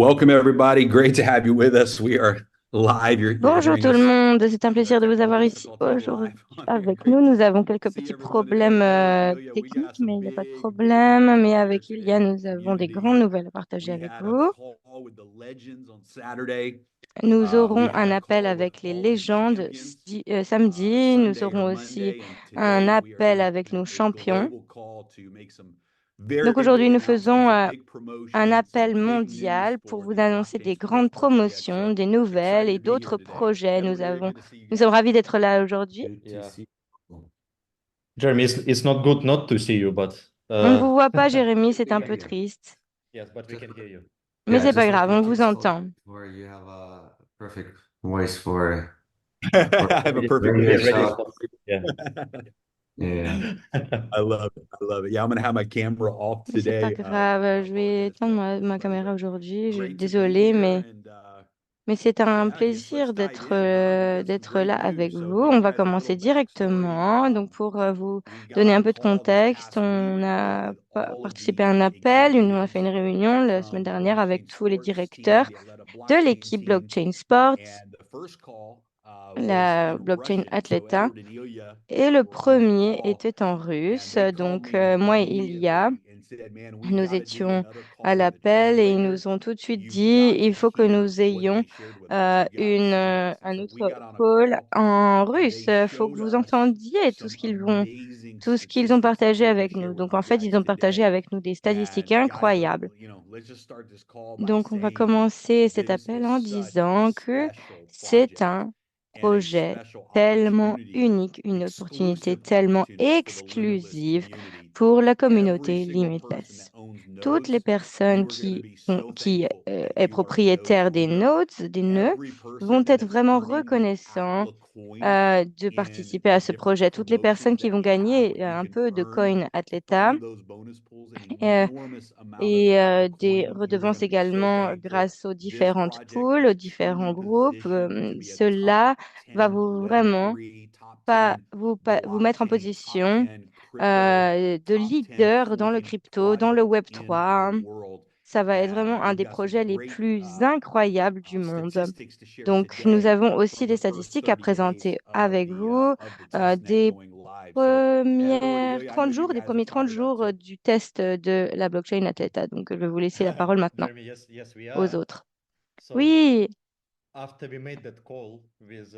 Welcome, everybody. Great to have you with us. We are live. You're Bonjour hearing tout le us. monde, c'est un We're plaisir de vous having some avoir ici difficulty aujourd'hui live on here. avec nous. Great Nous avons to quelques see petits everyone problèmes today. Amelia, we got techniques, some mais il n'y a pas de big problème. news Mais to share avec today Ilia, with the nous avons des community. grandes nouvelles à partager We avec had a vous. call with the legends on Saturday. Nous We aurons had un a appel call with avec les all the légendes champions samedi. Nous Sunday or aurons aussi Monday, and un today we are appel doing avec nos a champions. global call to make some Donc very aujourd'hui, big nous announcements, faisons some big un promotions, some appel big news mondial pour for vous the annoncer Blockchain des Sports grandes Project. promotions, So des nouvelles excited et to be here d'autres today. projets. Everybody, good to see you Nous sommes guys. ravis d'être là aujourd'hui. Good to see you. Jeremy, it's not good not to see you, but On ne vous voit pas, Jérémy, we c'est un can peu hear you. triste. Yes, but we can hear you. Mais Yeah, c'est just pas like grave, you on you vous spoke entend. before, you have a perfect voice for I have a perfect bring We pitch. already yourself. stopped. Yeah. Yeah. I love it. I love it. Yeah, I'm gonna have my camera off Mais c'est pas today. grave, je vais Apologize éteindre for that. ma But caméra aujourd'hui. great to be Désolée, here. mais, And mais c'est un yeah, I guess let's plaisir dive in, huh? We got some d'être great là news. avec So vous. give On you va guys a little commencer backstory. directement. Donc, pour vous We got donner on un a peu de call this contexte, past on week a with all of participé à the un appel, on a fait executives une réunion la semaine from the dernière avec blockchain tous les sports team, directeurs the Atlanta de blockchain l'équipe team. Blockchain Sports, And the first call was la in Blockchain Russian. So Atleta. Edward and Ilya Et le were on that premier call, était en and russe. they called Donc, me moi et Ilia, immediately and said, "Man, we nous got to do étions another à call with a l'appel et ils translator. nous ont tout de suite You've dit, got to il faut que hear nous what ayons they shared with us. You got to see this." And un so we autre got on a call call, en and russe. they Il faut que showed vous us entendiez some amazing tout ce qu'ils ont statistics that partagé they're going to avec share nous. with Donc, en you fait, guys ils ont partagé today. avec nous des statistiques And guys, incroyables. let's just start this call by Donc, on va saying commencer cet this appel is en such a disant que special c'est project un and a projet special tellement opportunity, unique, une opportunité exclusive tellement opportunity for the Limitless exclusive community. pour la Every communauté single person that Limitless. owns Toutes les nodes, personnes you are going to be ont- so qui thankful if est you are a node propriétaire des owner. nodes, des nœuds, Every vont person that être has vraiment earning the reconnaissants Atla coin de in participer the à ce different projet. Toutes les personnes promotions qui that vont we have, gagner you un can peu de earn coin Atleta from those bonus pools an euh, enormous amount of et Atla des coin. You are going redevances to be so également thankful. grâce aux This différentes project poules, aux is différents truly groupes. positioned to be a top Cela va 10 vous Web vraiment 3, top pas 10 vous mettre en blockchain, top position 10 crypto, de top 10 leader dans le coin crypto, dans le project in the Web3. world. Ça va être And vraiment un we've des got some projets les great plus incroyables du monde. statistics to share Donc, nous today avons aussi from des the first statistiques à 30 days présenter avec vous of the test net des going live. So Edward, premières Ilya, I know 30 you jours, des guys are premiers 30 fired up jours too. du test de la blockchain Atleta. Donc, je vais vous laisser la parole maintenant Jeremy, yes, we aux are. autres. So Oui, after we made that call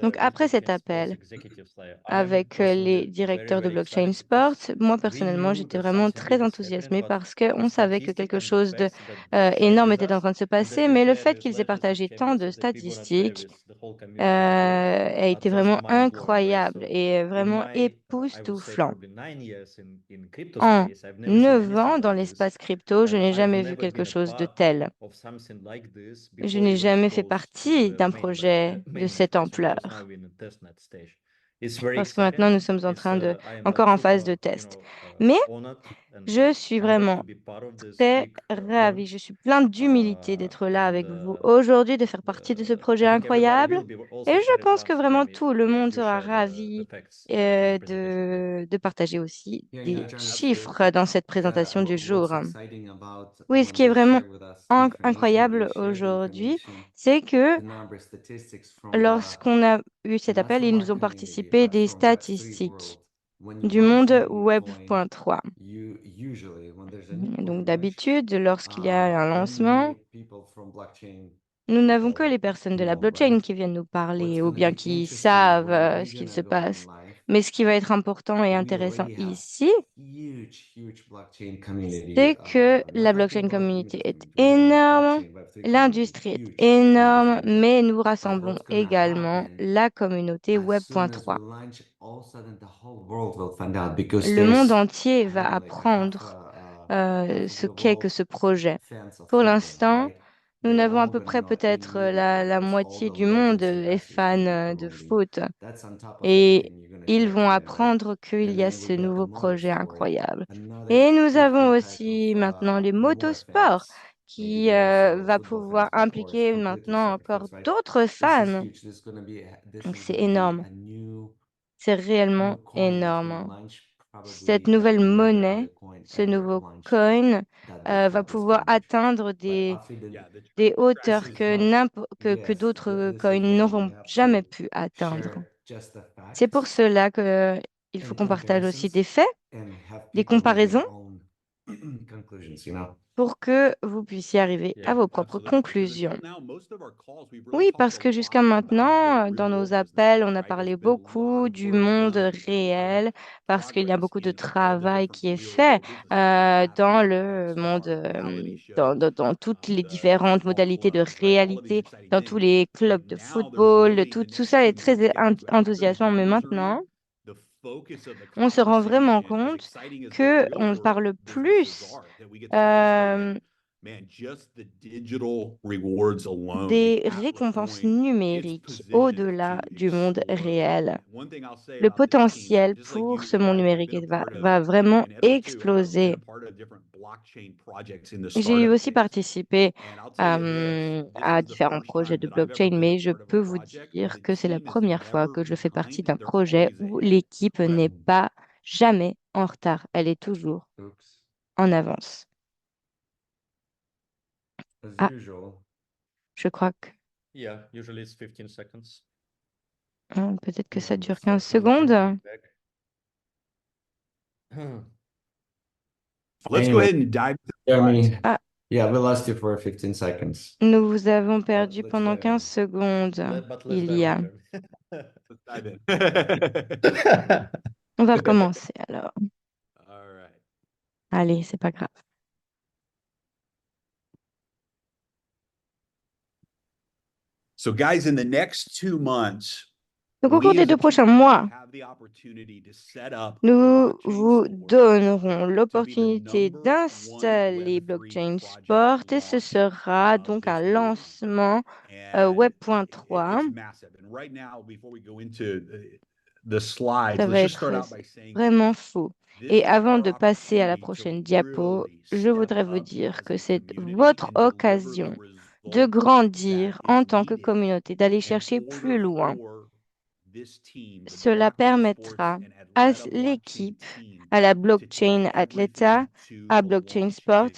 donc with après cet blockchain sports appel executives, I'm avec les personally very, directeurs de very Blockchain excited Sports, because moi we personnellement, knew j'étais that vraiment something très big is happening, enthousiasmée but parce the qu'on savait que statistic quelque and the chose de facts that they shared énorme with était en us, train de se and that passer, we mais le share fait with qu'ils aient legends and partagé tant champions, de so that we gonna share statistiques with the whole community today, a are été just vraiment mind-blowing, right? incroyable So et in vraiment my, I would say époustouflant. probably 9 years in crypto En space, I've never seen 9 anything ans dans like this, l'espace crypto, je and n'ai I've jamais vu never quelque been a chose de part tel. of something like this Je before n'ai even it jamais fait goes to partie the d'un projet de mainnet cette stage, because now ampleur. we're in the testnet stage. It's very Parce que maintenant, exciting. nous sommes en It's train de, I am encore en phase super, de test. Mais honored and je suis humbled to vraiment be part of this très big ravie. Je launch. suis pleine d'humilité d'être là And avec vous aujourd'hui, de faire partie de ce projet I think everybody incroyable. will be Et also je excited pense que once vraiment Jeremy tout le monde you sera share the ravi facts in the presentation today. de partager aussi Yeah, des Absolutely. chiffres dans cette présentation du What's jour. exciting about Oui, ce when qui est they vraiment share with us information, they incroyable share the aujourd'hui, information, c'est que the number statistics from the lorsqu'on a eu cet not appel, from ils our nous ont community, participé but des from Web3 statistiques world. When you du launch a monde new coin, Web.3. you usually when there's a new Donc coin launch, d'habitude, lorsqu'il y a un lancement, only people from blockchain nous n'avons que people les personnes de la know, blockchain right? qui viennent nous What's parler ou going to bien be qui interesting savent when we're ce qu'il gonna se go on passe. live, Mais ce qui va être important et we intéressant already have ici, huge blockchain community. c'est que I'm not la talking blockchain about community limited est community. We're talking about énorme, blockchain Web3 community, l'industrie est huge in this énorme, region. mais nous But rassemblons what's gonna également happen la communauté as soon as we Web.3. launch, all of a sudden the whole world will find out because Le monde there's entier va having like a half apprendre half of ce the qu'est que world ce projet. fans of Pour Ethereum, l'instant, right? nous They're n'avons à all peu gonna près know peut-être immediately la because all moitié the du monde legends est investors will fan be de promoting. foot. That's on top of Et everything you're gonna ils share vont today, right? apprendre qu'il And y a then we ce got the nouveau projet motorsport, incroyable. another Et nous avons different type of aussi maintenant les more motosports fans. Maybe qui they're also va football fans, pouvoir but of course, impliquer completely maintenant separate encore things, right? d'autres This is fans. huge. This Donc is c'est gonna be énorme. a C'est new réellement coin that's gonna énorme. launch cette nouvelle monnaie, ce nouveau coin, va pouvoir atteindre des hauteurs que d'autres coins n'auront jamais pu atteindre. C'est pour cela que il faut qu'on partage aussi des faits, des comparaisons, pour que vous puissiez arriver à vos propres conclusions. Oui, parce que jusqu'à maintenant, dans nos appels, on a parlé beaucoup du monde réel, parce qu'il y a beaucoup de travail qui est fait dans le monde, dans toutes les différentes modalités de réalité, dans tous les clubs de football, tout ça est très enthousiasmant, mais maintenant, on se rend vraiment compte que on parle plus euh, des récompenses numériques au-delà du monde réel. Le potentiel pour ce monde numérique va vraiment exploser. J'ai aussi participé à différents projets de blockchain, mais je peux vous dire que c'est la première fois que je fais partie d'un projet où l'équipe n'est pas jamais en retard. Elle est toujours Oops. en avance. As Ah, usual. je crois que Yeah, usually it's 15 seconds. peut-être que ça dure Start 15 secondes. Back. Let's go Anyway, ahead and dive. Jeremy. Ah. Yeah, we lost you for 15 seconds. Nous vous avons perdu let's pendant dive 15 in. secondes. But let's Il dive y in, a. Let's dive in. On va recommencer alors. All right. Allez, c'est pas grave. So, guys, in the next 2 months, Donc, au cours des 2 prochains mois, nous vous donnerons l'opportunité d'installer Blockchain Sport et ce sera donc un lancement Web.3. Ça va être vraiment fou. Et avant de passer à la prochaine diapo, je voudrais vous dire que c'est votre occasion de grandir en tant que communauté, d'aller chercher plus loin. Cela permettra à l'équipe, à la blockchain Atleta, à Blockchain Sport,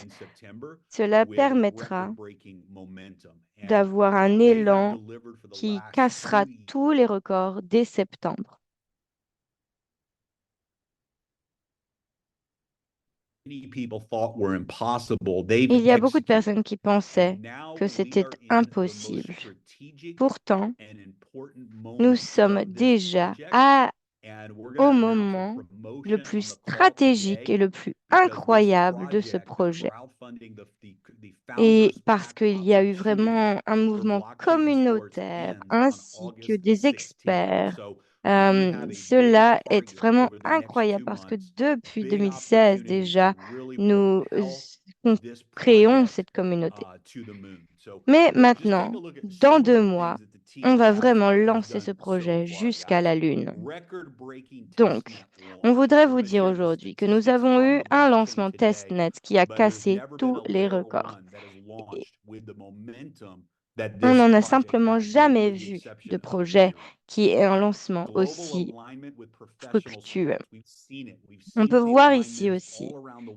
cela permettra d'avoir un élan qui cassera tous les records dès septembre. Il y a beaucoup de personnes qui pensaient que c'était impossible. Pourtant, nous sommes déjà au moment le plus stratégique et le plus incroyable de ce projet. Et parce qu'il y a eu vraiment un mouvement communautaire ainsi que des experts, cela est vraiment incroyable parce que depuis 2016 déjà, nous créons cette communauté. Mais maintenant, dans 2 mois, on va vraiment lancer ce projet jusqu'à la Lune. Donc, on voudrait vous dire aujourd'hui que nous avons eu un lancement testnet qui a cassé tous les records. On n'en a simplement jamais vu de projet qui ait un lancement aussi fructueux. On peut voir ici aussi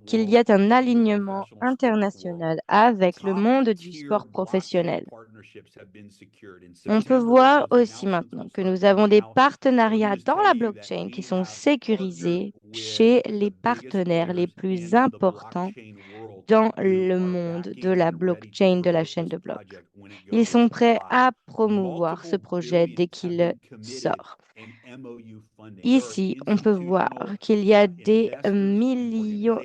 qu'il y a un alignement international avec le monde du sport professionnel. On peut voir aussi maintenant que nous avons des partenariats dans la blockchain qui sont sécurisés chez les partenaires les plus importants dans le monde de la blockchain, de la chaîne de blocs. Ils sont prêts à promouvoir ce projet dès qu'il sort. Ici, on peut voir qu'il y a des milliards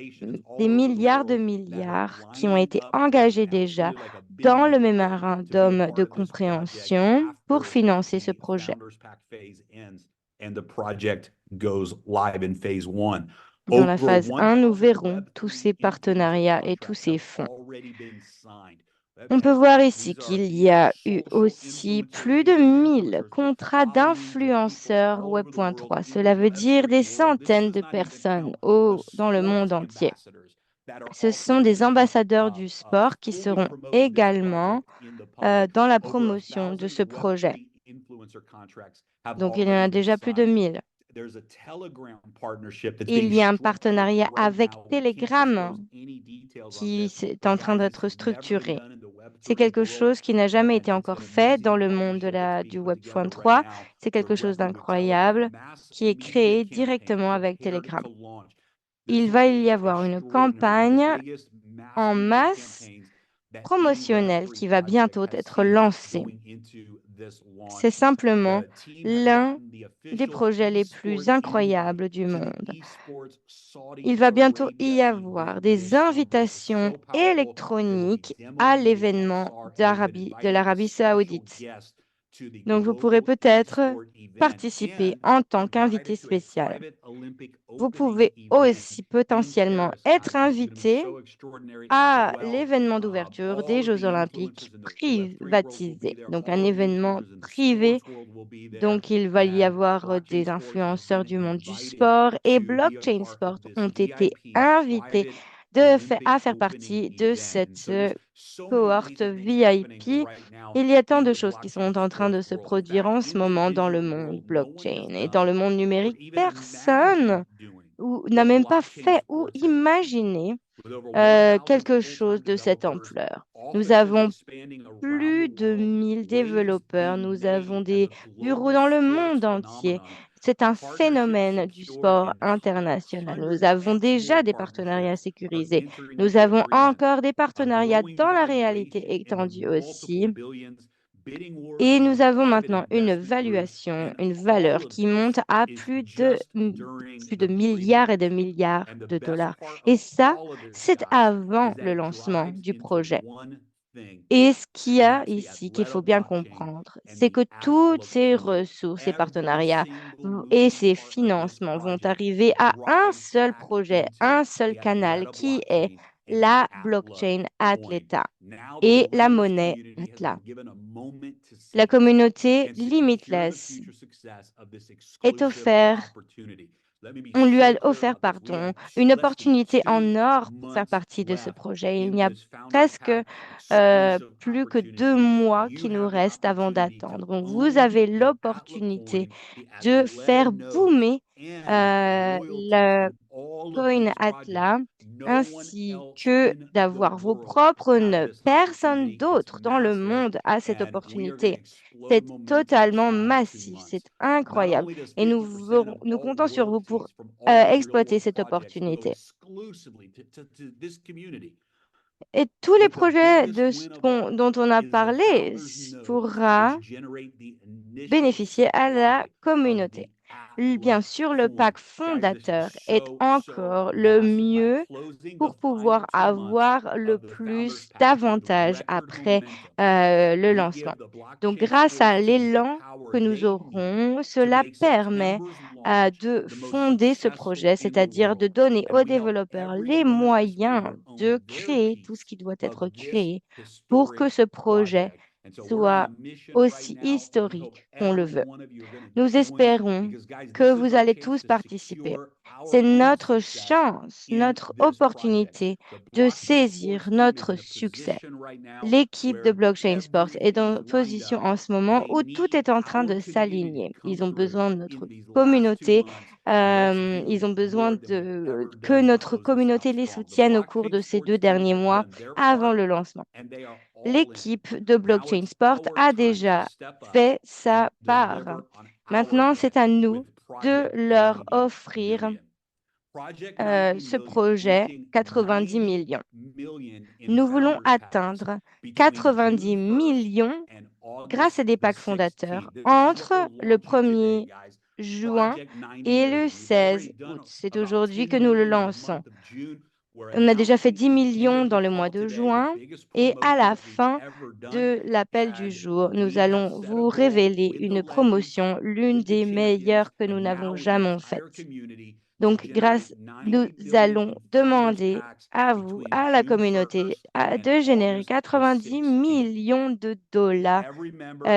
de milliards qui ont été engagés déjà dans le mémorandum de compréhension pour financer ce projet. Dans la phase 1, nous verrons tous ces partenariats et tous ces fonds. On peut voir ici qu'il y a eu aussi plus de 1000 contrats d'influenceurs Web.3. Cela veut dire des centaines de personnes dans le monde entier. Ce sont des ambassadeurs du sport qui seront également dans la promotion de ce projet. Donc, il y en a déjà plus de 1000. Il y a un partenariat avec Telegram qui est en train d'être structuré. C'est quelque chose qui n'a jamais été encore fait dans le monde du Web3. C'est quelque chose d'incroyable qui est créé directement avec Telegram. Il va y avoir une campagne en masse promotionnelle qui va bientôt être lancée. C'est simplement l'un des projets les plus incroyables du monde. Il va bientôt y avoir des invitations électroniques à l'événement de l'Arabie Saoudite. Donc, vous pourrez peut-être participer en tant qu'invité spécial. Vous pouvez aussi potentiellement être invité à l'événement d'ouverture des Jeux Olympiques privatisés. Donc, un événement privé. Donc, il va y avoir des influenceurs du monde du sport et Blockchain Sport ont été invités à faire partie de cette cohorte VIP. Il y a tant de choses qui sont en train de se produire en ce moment dans le monde blockchain et dans le monde numérique. Personne n'a même pas fait ou imaginé quelque chose de cette ampleur. Nous avons plus de 1000 développeurs, nous avons des bureaux dans le monde entier. C'est un phénomène du sport international. Nous avons déjà des partenariats sécurisés. Nous avons encore des partenariats dans la réalité étendue aussi. Et nous avons maintenant une valuation, une valeur qui monte à plus de milliards et de milliards de dollars. Et ça, c'est avant le lancement du projet. Et ce qu'il y a ici qu'il faut bien comprendre, c'est que toutes ces ressources, ces partenariats et ces financements vont arriver à un seul projet, un seul canal qui est la blockchain Atleta et la monnaie Atla. La communauté Limitless est offerte. On lui a offert, une opportunité en or pour faire partie de ce projet. Il n'y a presque plus que 2 mois qui nous restent avant d'attendre. Donc, vous avez l'opportunité de faire boomer le coin Atla ainsi que d'avoir vos propres nœuds. Personne d'autre dans le monde a cette opportunité. C'est totalement massif, c'est incroyable. Et nous comptons sur vous pour exploiter cette opportunité. Et tous les projets dont on a parlé pourra bénéficier à la communauté. Bien sûr, le pack fondateur est encore le mieux pour pouvoir avoir le plus d'avantages après le lancement. Donc, grâce à l'élan que nous aurons, cela permet de fonder ce projet, c'est-à-dire de donner aux développeurs les moyens de créer tout ce qui doit être créé pour que ce projet soit aussi historique qu'on le veut. Nous espérons que vous allez tous participer. C'est notre chance, notre opportunité de saisir notre succès. L'équipe de Blockchain Sport est en position en ce moment où tout est en train de s'aligner. Ils ont besoin de notre communauté. Ils ont besoin que notre communauté les soutienne au cours de ces 2 derniers mois avant le lancement. L'équipe de Blockchain Sport a déjà fait sa part. Maintenant, c'est à nous de leur offrir ce projet 90 millions. Nous voulons atteindre 90 millions grâce à des packs fondateurs entre le 1er juin et le 16 août. C'est aujourd'hui que nous le lançons. On a déjà fait 10 millions dans le mois de juin et à la fin de l'appel du jour, nous allons vous révéler une promotion, l'une des meilleures que nous n'avons jamais faites. Donc, nous allons demander à vous, à la communauté, de générer 90 millions de dollars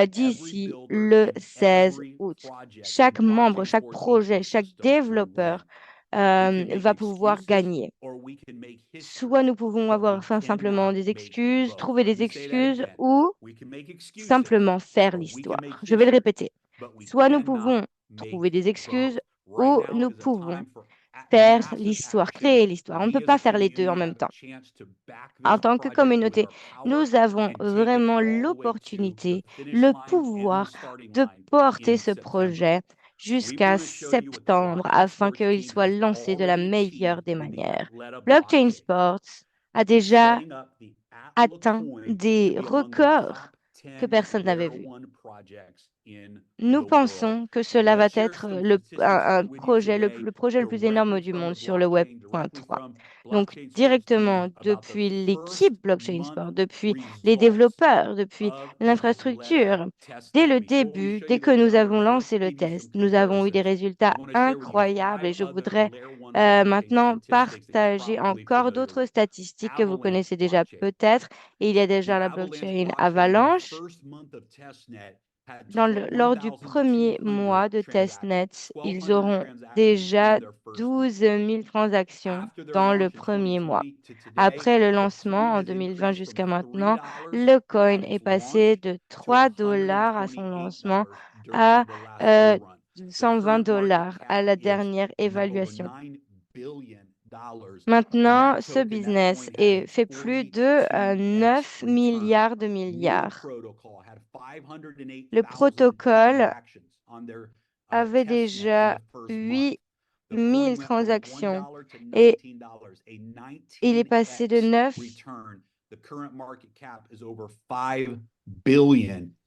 d'ici le 16 août. Chaque membre, chaque projet, chaque développeur va pouvoir gagner. Soit nous pouvons avoir simplement des excuses, trouver des excuses ou simplement faire l'histoire. Je vais le répéter. Soit nous pouvons trouver des excuses où nous pouvons faire l'histoire, créer l'histoire. On ne peut pas faire les deux en même temps. En tant que communauté, nous avons vraiment l'opportunité, le pouvoir de porter ce projet jusqu'à septembre afin qu'il soit lancé de la meilleure des manières. Blockchain Sports a déjà atteint des records que personne n'avait vus. Nous pensons que cela va être un projet, le projet le plus énorme du monde sur le Web.3. Donc, directement depuis l'équipe Blockchain Sport, depuis les développeurs, depuis l'infrastructure, dès le début, dès que nous avons lancé le test, nous avons eu des résultats incroyables et je voudrais maintenant partager encore d'autres statistiques que vous connaissez déjà peut-être. Il y a déjà la blockchain Avalanche. Lors du premier mois de testnet, ils auront déjà 12 000 transactions dans le premier mois. Après le lancement en 2020 jusqu'à maintenant, le coin est passé de 3 dollars à son lancement à 120 dollars à la dernière évaluation. Maintenant, ce business fait plus de 9 milliards de milliards. Le protocole avait déjà 8 000 transactions et il est passé de 9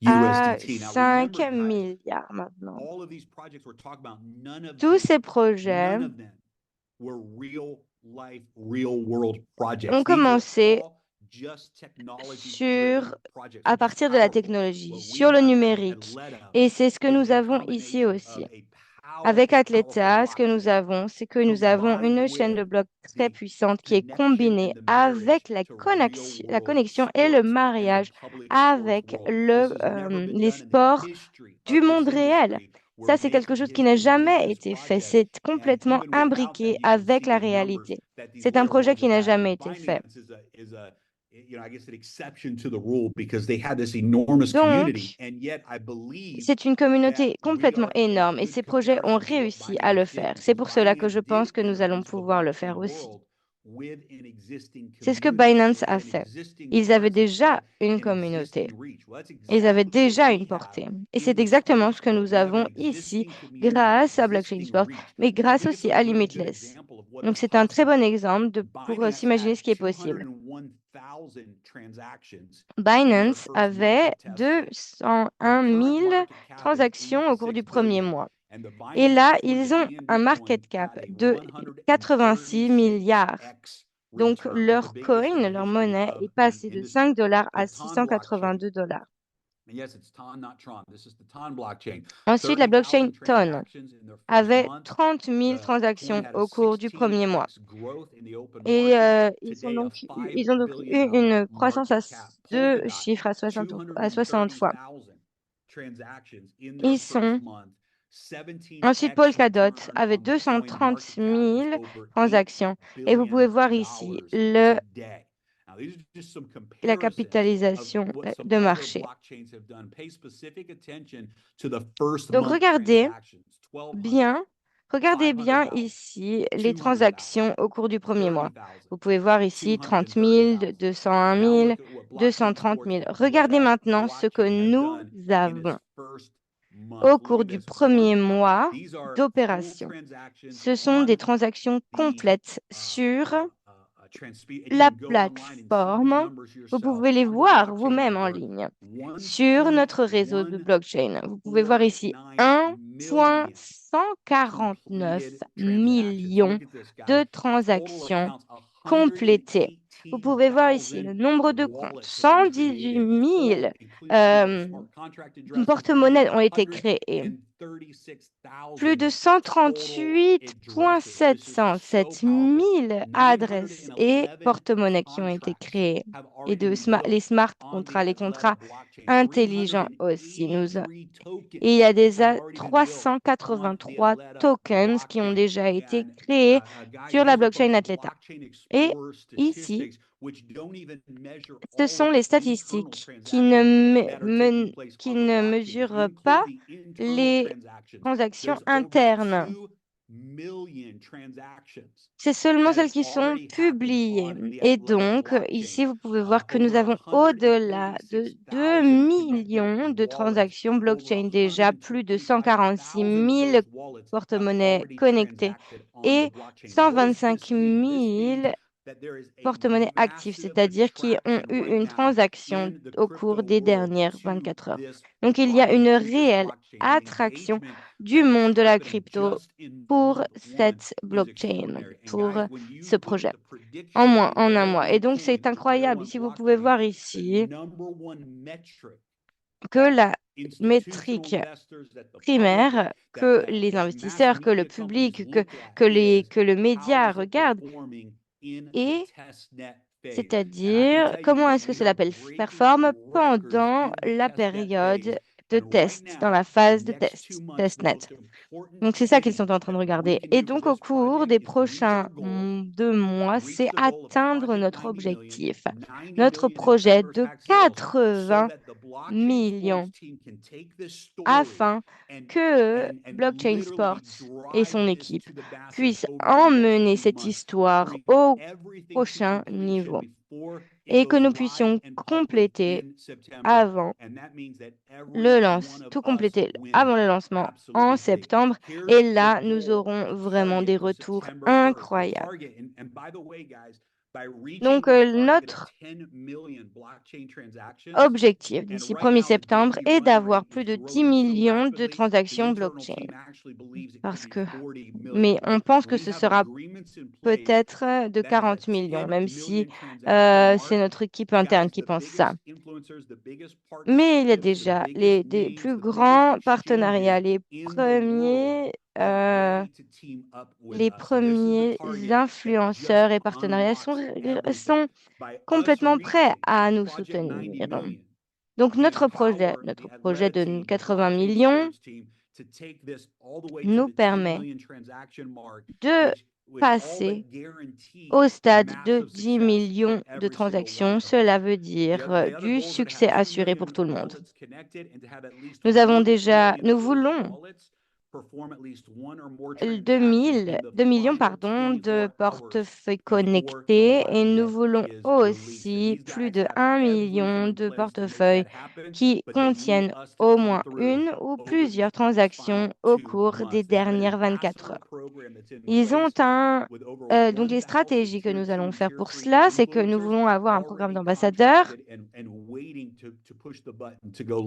à 5 milliards maintenant. Tous ces projets ont commencé à partir de la technologie, sur le numérique. Et c'est ce que nous avons ici aussi. Avec Athleta, ce que nous avons, c'est que nous avons une chaîne de blocs très puissante qui est combinée avec la connexion et le mariage avec les sports du monde réel. Ça, c'est quelque chose qui n'a jamais été fait. C'est complètement imbriqué avec la réalité. C'est un projet qui n'a jamais été fait. Donc, c'est une communauté complètement énorme et ces projets ont réussi à le faire. C'est pour cela que je pense que nous allons pouvoir le faire aussi. C'est ce que Binance a fait. Ils avaient déjà une communauté. Ils avaient déjà une portée. Et c'est exactement ce que nous avons ici grâce à Blockchain Sport, mais grâce aussi à Limitless. Donc, c'est un très bon exemple pour s'imaginer ce qui est possible. Binance avait 201 000 transactions au cours du premier mois. Et là, ils ont un market cap de 86 milliards. Donc, leur coin, leur monnaie, est passée de 5 dollars à 682 dollars. Ensuite, la blockchain TON avait 30 000 transactions au cours du premier mois. Et ils ont donc eu une croissance à deux chiffres à 60 fois. Ils sont Ensuite, Polkadot avait 230 000 transactions. Et vous pouvez voir ici la capitalisation de marché. Donc, regardez bien ici les transactions au cours du premier mois. Vous pouvez voir ici 30 000, 201 000, 230 000. Regardez maintenant ce que nous avons au cours du premier mois d'opération. Ce sont des transactions complètes sur la plateforme. Vous pouvez les voir vous-même en ligne sur notre réseau de blockchain. Vous pouvez voir ici 1,149 millions de transactions complétées. Vous pouvez voir ici le nombre de comptes. 118 000 porte-monnaies ont été créées. Plus de 138,707 000 adresses et porte-monnaies qui ont été créées. Et les smart contrats, les contrats intelligents aussi. Et il y a déjà 383 tokens qui ont déjà été créés sur la blockchain Athleta. Et ici, ce sont les statistiques qui ne mesurent pas les transactions internes. C'est seulement celles qui sont publiées. Et donc, ici, vous pouvez voir que nous avons au-delà de 2 millions de transactions blockchain déjà, plus de 146 000 porte-monnaies connectés et 125 000 porte-monnaies actifs, c'est-à-dire qui ont eu une transaction au cours des dernières 24 heures. Donc, il y a une réelle attraction du monde de la crypto pour cette blockchain, pour ce projet, en un mois. Et donc, c'est incroyable. Ici, vous pouvez voir ici que la métrique primaire que les investisseurs, que le public, que le média regardent, et c'est-à-dire comment est-ce que cela performe pendant la période de test, dans la phase de test, testnet. Donc, c'est ça qu'ils sont en train de regarder. Et donc, au cours des prochains 2 mois, c'est atteindre notre objectif, notre projet de 80 millions afin que Blockchain Sports et son équipe puissent emmener cette histoire au prochain niveau et que nous puissions compléter avant tout compléter avant le lancement en septembre. Et là, nous aurons vraiment des retours incroyables. Donc, notre objectif d'ici 1er septembre est d'avoir plus de 10 millions de transactions blockchain. Mais on pense que ce sera peut-être de 40 millions, même si c'est notre équipe interne qui pense ça. Mais il y a déjà des plus grands partenariats, les premiers influenceurs et partenariats sont complètement prêts à nous soutenir. Donc, notre projet de 80 millions nous permet de passer au stade de 10 millions de transactions. Cela veut dire du succès assuré pour tout le monde. Nous voulons 2 millions, de portefeuilles connectés et nous voulons aussi plus de 1 million de portefeuilles qui contiennent au moins une ou plusieurs transactions au cours des dernières 24 heures. Donc, les stratégies que nous allons faire pour cela, c'est que nous voulons avoir un programme d'ambassadeurs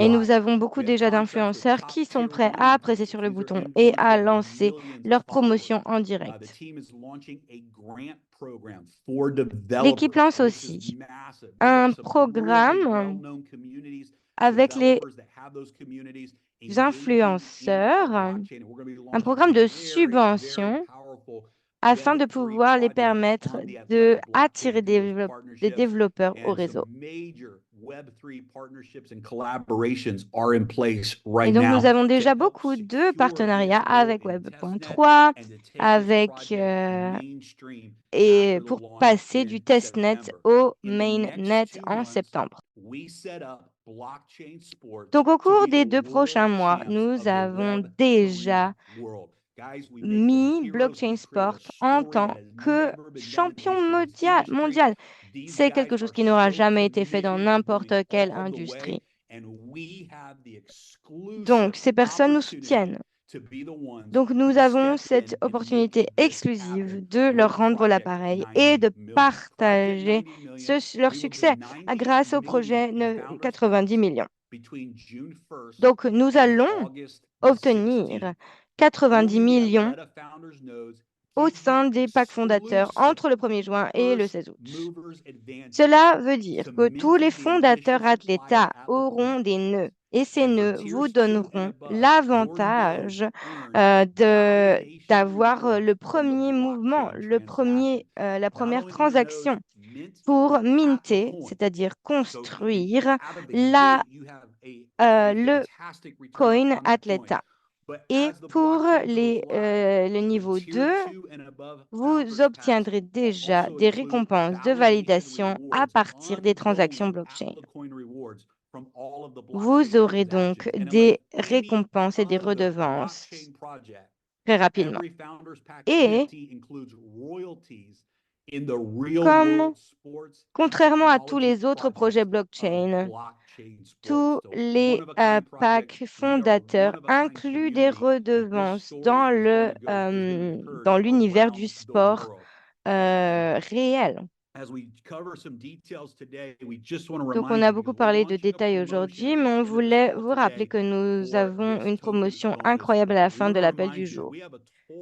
et nous avons beaucoup déjà d'influenceurs qui sont prêts à presser sur le bouton et à lancer leur promotion en direct. L'équipe lance aussi un programme avec les influenceurs, un programme de subvention afin de pouvoir les permettre d'attirer des développeurs au réseau. Et donc, nous avons déjà beaucoup de partenariats avec Web.3, et pour passer du testnet au mainnet en septembre. Donc, au cours des 2 prochains mois, nous avons déjà mis Blockchain Sport en tant que champion mondial. C'est quelque chose qui n'aura jamais été fait dans n'importe quelle industrie. Donc, ces personnes nous soutiennent. Donc, nous avons cette opportunité exclusive de leur rendre l'appareil et de partager leur succès grâce au projet 90 millions. Donc, nous allons obtenir 90 millions au sein des packs fondateurs entre le 1er juin et le 16 août. Cela veut dire que tous les fondateurs Atleta auront des nœuds et ces nœuds vous donneront l'avantage d'avoir le premier mouvement, la première transaction pour minter, c'est-à-dire construire le coin Atleta. Et pour le niveau 2, vous obtiendrez déjà des récompenses de validation à partir des transactions blockchain. Vous aurez donc des récompenses et des redevances très rapidement. Et comme, contrairement à tous les autres projets blockchain, tous les packs fondateurs incluent des redevances dans l'univers du sport réel. Donc, on a beaucoup parlé de détails aujourd'hui, mais on voulait vous rappeler que nous avons une promotion incroyable à la fin de l'appel du jour.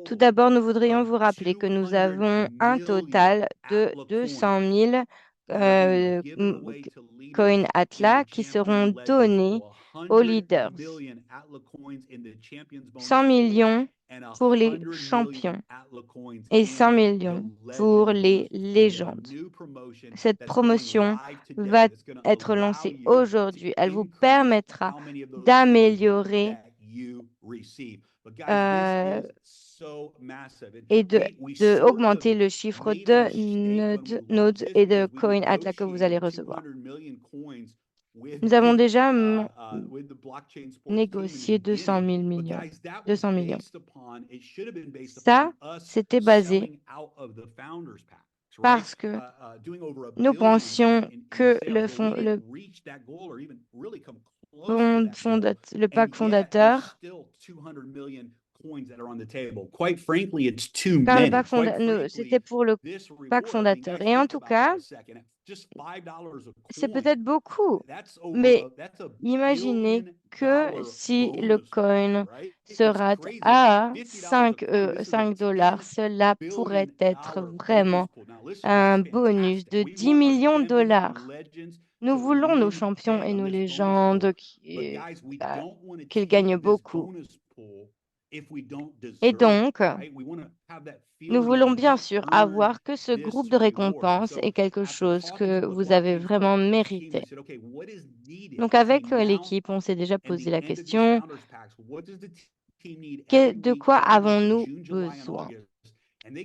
Tout d'abord, nous voudrions vous rappeler que nous avons un total de 200 000 coins Atlas qui seront donnés aux leaders. 100 millions pour les champions et 100 millions pour les légendes. Cette promotion va être lancée aujourd'hui. Elle vous permettra d'améliorer et d'augmenter le chiffre de nodes et de coins Atlas que vous allez recevoir. Nous avons déjà négocié 200 millions. Ça, c'était basé parce que nous pensions que le pack fondateur, c'était pour le pack fondateur. Et en tout cas, c'est peut-être beaucoup, mais imaginez que si le coin se rate à 5 $, cela pourrait être vraiment un bonus de 10 millions de dollars. Nous voulons nos champions et nos légendes qu'ils gagnent beaucoup. Et donc, nous voulons bien sûr avoir que ce groupe de récompenses est quelque chose que vous avez vraiment mérité. Donc, avec l'équipe, on s'est déjà posé la question, de quoi avons-nous besoin?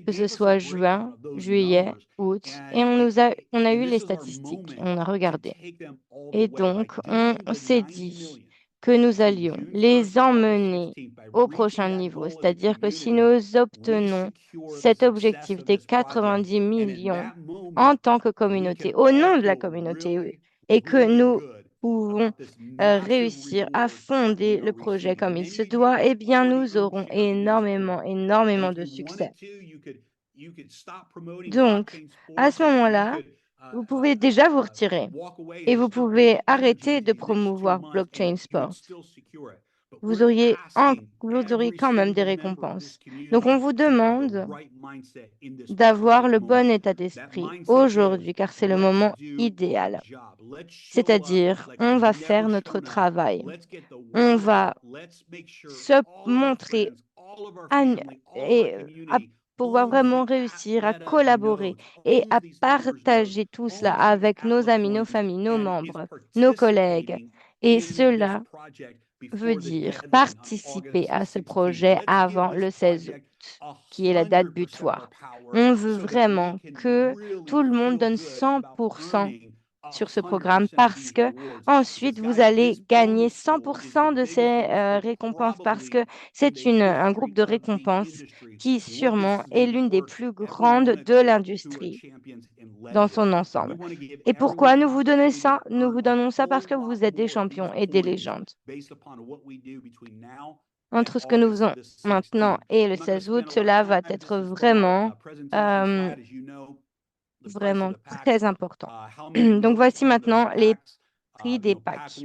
Que ce soit juin, juillet, août, et on a eu les statistiques, on a regardé. Et donc, on s'est dit que nous allions les emmener au prochain niveau. C'est-à-dire que si nous obtenons cet objectif des 90 millions en tant que communauté, au nom de la communauté, et que nous pouvons réussir à fonder le projet comme il se doit, eh bien, nous aurons énormément de succès. Donc, à ce moment-là, vous pouvez déjà vous retirer et vous pouvez arrêter de promouvoir Blockchain Sports. Vous auriez quand même des récompenses. Donc, on vous demande d'avoir le bon état d'esprit aujourd'hui, car c'est le moment idéal. C'est-à-dire, on va faire notre travail. On va se montrer à pouvoir vraiment réussir à collaborer et à partager tout cela avec nos amis, nos familles, nos membres, nos collègues. Et cela veut dire participer à ce projet avant le 16 août, qui est la date butoir. On veut vraiment que tout le monde donne 100% sur ce programme parce que ensuite vous allez gagner 100% de ces récompenses parce que c'est un groupe de récompenses qui sûrement est l'une des plus grandes de l'industrie dans son ensemble. Et pourquoi nous vous donnons ça? Nous vous donnons ça parce que vous êtes des champions et des légendes. Entre ce que nous faisons maintenant et le 16 août, cela va être vraiment très important. Donc, voici maintenant les prix des packs.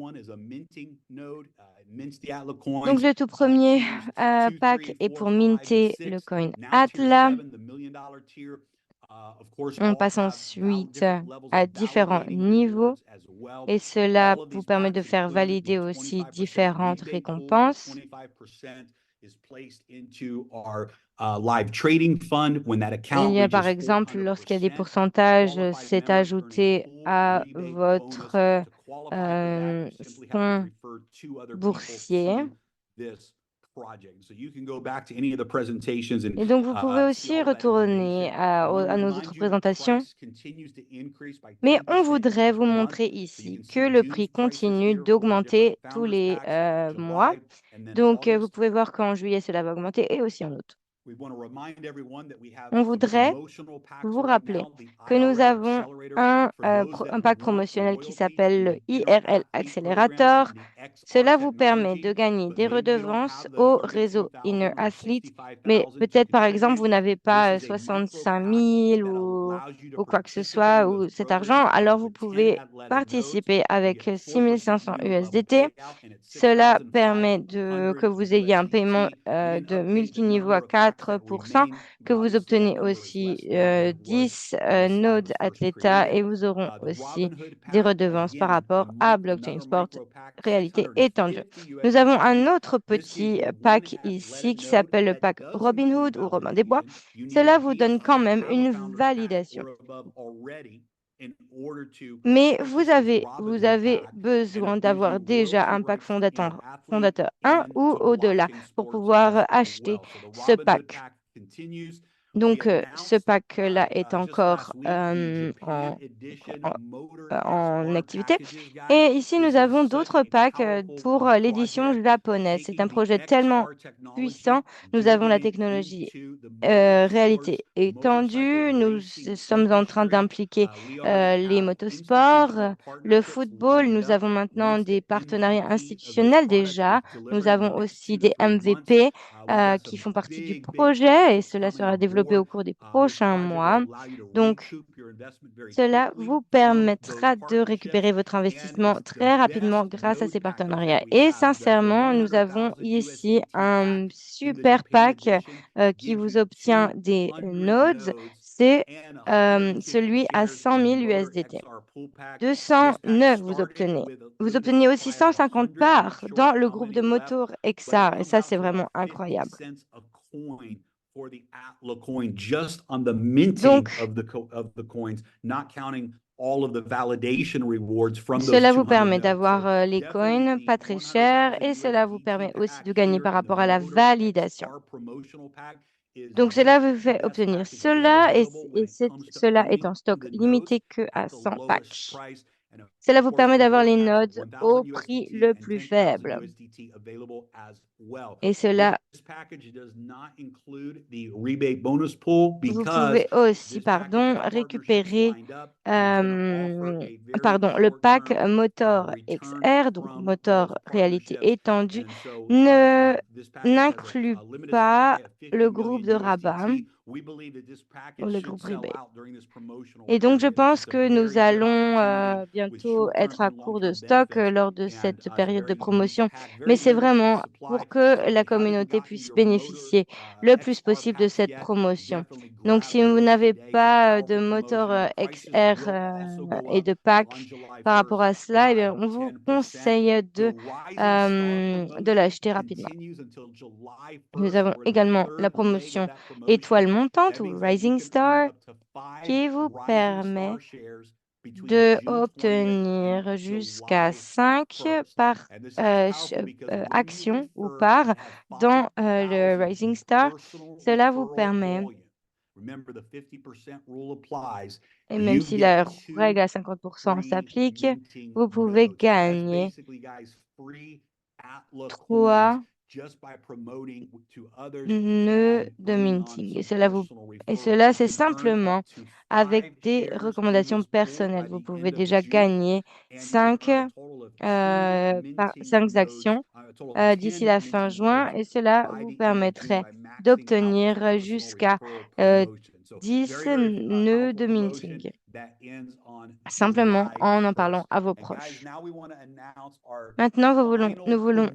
Donc, le tout premier pack est pour minter le coin Atlas. On passe ensuite à différents niveaux et cela vous permet de faire valider aussi différentes récompenses. Il y a par exemple, lorsqu'il y a des pourcentages, c'est ajouté à votre fonds boursier. Et donc, vous pouvez aussi retourner à nos autres présentations. Mais on voudrait vous montrer ici que le prix continue d'augmenter tous les mois. Donc, vous pouvez voir qu'en juillet, cela va augmenter et aussi en août. On voudrait vous rappeler que nous avons un pack promotionnel qui s'appelle le IRL Accelerator. Cela vous permet de gagner des redevances au réseau Inner Athlete, mais peut-être par exemple vous n'avez pas 65 000 ou quoi que ce soit, ou cet argent, alors vous pouvez participer avec 6 500 USDT. Cela permet que vous ayez un paiement de multiniveau à 4%, que vous obtenez aussi 10 nodes Athleta et vous auront aussi des redevances par rapport à Blockchain Sport réalité étendue. Nous avons un autre petit pack ici qui s'appelle le pack Robinhood ou Robin des Bois. Cela vous donne quand même une validation. Mais vous avez besoin d'avoir déjà un pack fondateur 1 ou au-delà pour pouvoir acheter ce pack. Donc, ce pack-là est encore en activité. Et ici, nous avons d'autres packs pour l'édition japonaise. C'est un projet tellement puissant. Nous avons la technologie réalité étendue. Nous sommes en train d'impliquer les motosports, le football. Nous avons maintenant des partenariats institutionnels déjà. Nous avons aussi des MVP qui font partie du projet et cela sera développé au cours des prochains mois. Donc, cela vous permettra de récupérer votre investissement très rapidement grâce à ces partenariats. Et sincèrement, nous avons ici un super pack qui vous obtient des nodes. C'est celui à 100 000 USDT. 209 vous obtenez. Vous obtenez aussi 150 parts dans le groupe de Motor XR. Et ça, c'est vraiment incroyable. Donc, cela vous permet d'avoir les coins pas très chers et cela vous permet aussi de gagner par rapport à la validation. Donc, cela vous fait obtenir cela et cela est en stock limité que à 100 packs. Cela vous permet d'avoir les nodes au prix le plus faible. Et cela, vous pouvez aussi, récupérer le pack Motor XR, donc Motor réalité étendue, n'inclut pas le groupe de rabat ou le groupe rebate. Et donc, je pense que nous allons bientôt être à court de stock lors de cette période de promotion. Mais c'est vraiment pour que la communauté puisse bénéficier le plus possible de cette promotion. Donc, si vous n'avez pas de moteur XR et de pack par rapport à cela, eh bien, on vous conseille de l'acheter rapidement. Nous avons également la promotion étoile montante ou Rising Star qui vous permet d'obtenir jusqu'à 5 par action ou part dans le Rising Star. Cela vous permet, et même si la règle à 50% s'applique, vous pouvez gagner 3 nœuds de minting. Et cela, c'est simplement avec des recommandations personnelles. Vous pouvez déjà gagner 5 actions d'ici la fin juin et cela vous permettrait d'obtenir jusqu'à 10 nœuds de minting. Simplement en parlant à vos proches. Maintenant, nous voulons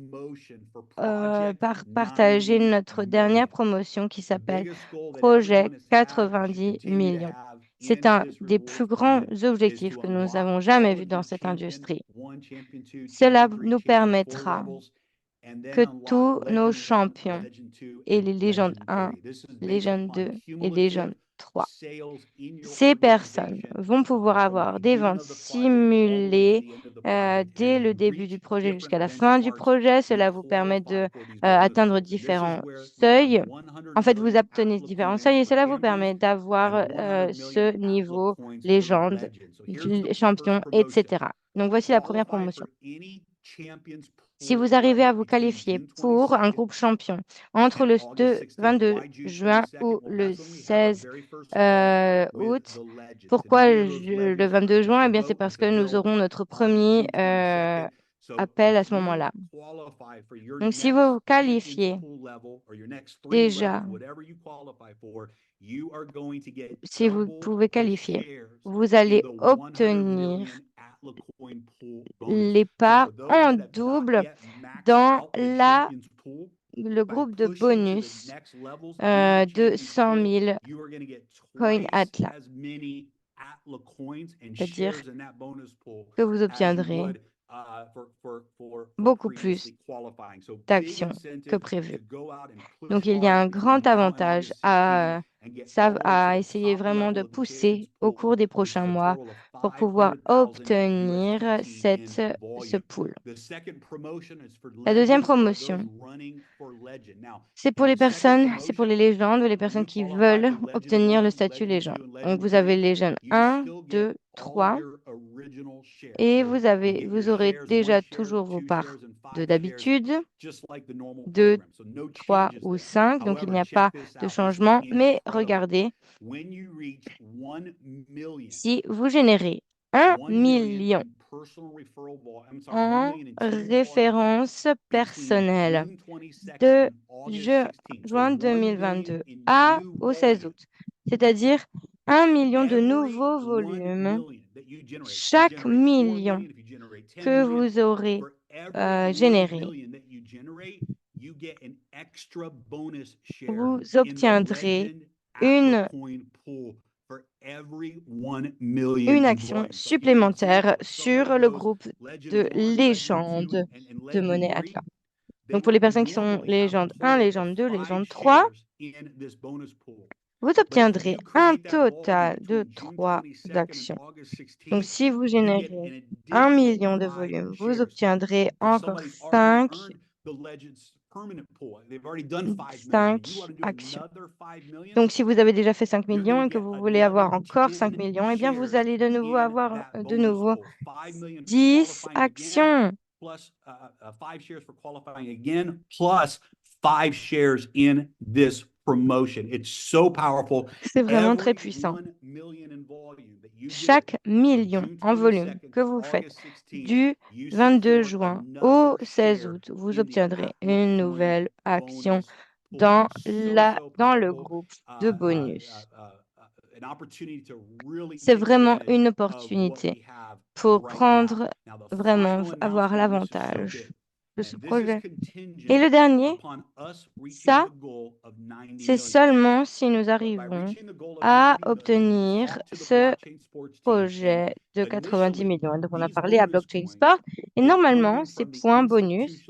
partager notre dernière promotion qui s'appelle Projet 90 millions. C'est un des plus grands objectifs que nous avons jamais vus dans cette industrie. Cela nous permettra que tous nos champions et les légendes 1, légendes 2 et légendes 3. Ces personnes vont pouvoir avoir des ventes simulées dès le début du projet jusqu'à la fin du projet. Cela vous permet de atteindre différents seuils. En fait, vous obtenez différents seuils et cela vous permet d'avoir ce niveau légende, champion, etc. Donc, voici la première promotion. Si vous arrivez à vous qualifier pour un groupe champion entre le 22 juin ou le 16 août, pourquoi le 22 juin? Eh bien, c'est parce que nous aurons notre premier appel à ce moment-là. Donc, si vous vous qualifiez déjà, si vous pouvez qualifier, vous allez obtenir les parts en double dans le groupe de bonus de 100 000 coins Atlas. C'est-à-dire que vous obtiendrez beaucoup plus d'actions que prévu. Donc, il y a un grand avantage à essayer vraiment de pousser au cours des prochains mois pour pouvoir obtenir ce pool. La deuxième promotion, c'est pour les personnes, c'est pour les légendes ou les personnes qui veulent obtenir le statut légende. Donc, vous avez légende 1, 2, 3 et vous aurez déjà toujours vos parts d'habitude, 2, 3 ou 5. Donc, il n'y a pas de changement. Mais regardez, si vous générez 1 million en référence personnelle de juin 2022 au 16 août, c'est-à-dire 1 million de nouveaux volumes. Chaque million que vous aurez généré, vous obtiendrez une action supplémentaire sur le groupe de légende de monnaie Atlas. Donc, pour les personnes qui sont légende 1, légende 2, légende 3, vous obtiendrez un total de 3 actions. Donc, si vous générez 1 million de volume, vous obtiendrez encore 5 actions. Donc, si vous avez déjà fait 5 millions et que vous voulez avoir encore 5 millions, eh bien, vous allez de nouveau avoir 10 actions. C'est vraiment très puissant. Chaque million en volume que vous faites du 22 juin au 16 août, vous obtiendrez une nouvelle action dans le groupe de bonus. C'est vraiment une opportunité pour avoir l'avantage de ce projet. Et le dernier, ça, c'est seulement si nous arrivons à obtenir ce projet de 90 millions. Donc, on a parlé à Blockchain Sport. Et normalement, ces points bonus